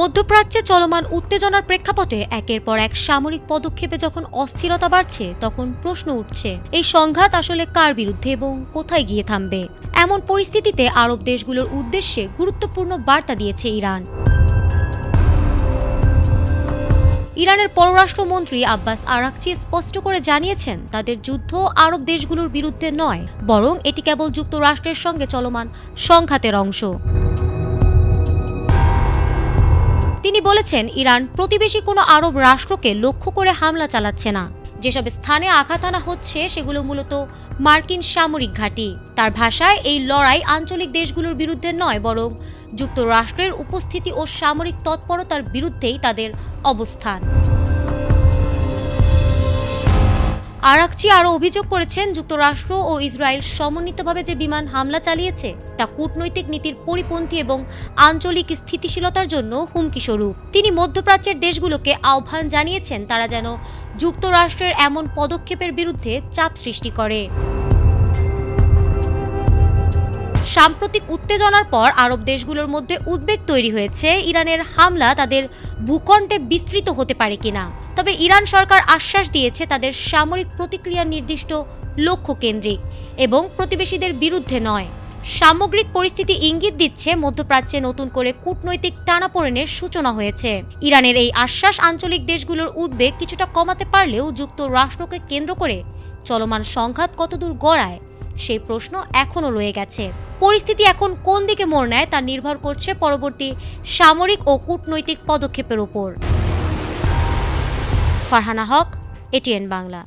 মধ্যপ্রাচ্যে চলমান উত্তেজনার প্রেক্ষাপটে একের পর এক সামরিক পদক্ষেপে যখন অস্থিরতা বাড়ছে, তখন প্রশ্ন উঠছে এই সংঘাত আসলে কার বিরুদ্ধে এবং কোথায় গিয়ে থামবে। এমন পরিস্থিতিতে আরব দেশগুলোর উদ্দেশ্যে গুরুত্বপূর্ণ বার্তা দিয়েছে ইরান। ইরানের পররাষ্ট্রমন্ত্রী আব্বাস আরাকচি স্পষ্ট করে জানিয়েছেন, তাদের যুদ্ধ আরব দেশগুলোর বিরুদ্ধে নয়, বরং এটি কেবল যুক্তরাষ্ট্রের সঙ্গে চলমান সংঘাতের অংশ। তিনি বলেছেন, ইরান প্রতিবেশী কোনো আরব রাষ্ট্রকে লক্ষ্য করে হামলা চালাচ্ছে না। যেসব স্থানে আঘাত আনা হচ্ছে সেগুলো মূলত মার্কিন সামরিক ঘাঁটি। তার ভাষায়, এই লড়াই আঞ্চলিক দেশগুলোর বিরুদ্ধে নয়, বরং যুক্তরাষ্ট্রের উপস্থিতি ও সামরিক তৎপরতার বিরুদ্ধেই তাদের অবস্থান। আরাকচি আরও অভিযোগ করেছেন, যুক্তরাষ্ট্র ও ইসরায়েল সমন্বিতভাবে যে বিমান হামলা চালিয়েছে তা কূটনৈতিক নীতির পরিপন্থী এবং আঞ্চলিক স্থিতিশীলতার জন্য হুমকিস্বরূপ। তিনি মধ্যপ্রাচ্যের দেশগুলোকে আহ্বান জানিয়েছেন, তারা যেন যুক্তরাষ্ট্রের এমন পদক্ষেপের বিরুদ্ধে চাপ সৃষ্টি করে। সাম্প্রতিক উত্তেজনার পর আরব দেশগুলোর মধ্যে উদ্বেগ তৈরি হয়েছে, ইরানের হামলা তাদের ভূখণ্ডে বিস্তৃত হতে পারে কিনা। তবে ইরান সরকার আশ্বাস দিয়েছে, তাদের সামরিক প্রতিক্রিয়া নির্দিষ্ট লক্ষ্য কেন্দ্রিক এবং প্রতিবেশীদের বিরুদ্ধে নয়। সামগ্রিক পরিস্থিতি ইঙ্গিত দিচ্ছে, মধ্যপ্রাচ্যে নতুন করে কূটনৈতিক টানাপোড়েনের সূচনা হয়েছে। ইরানের এই আশ্বাস আঞ্চলিক দেশগুলোর উদ্বেগ কিছুটা কমাতে পারলেও যুক্তরাষ্ট্রকে কেন্দ্র করে চলমান সংঘাত কতদূর গড়ায় সেই প্রশ্ন এখনও রয়ে গেছে। পরিস্থিতি এখন কোন দিকে মোড় নেয় তা নির্ভর করছে পরবর্তী সামরিক ও কূটনৈতিক পদক্ষেপের উপর। ফারহানা হক, এটিএন বাংলা।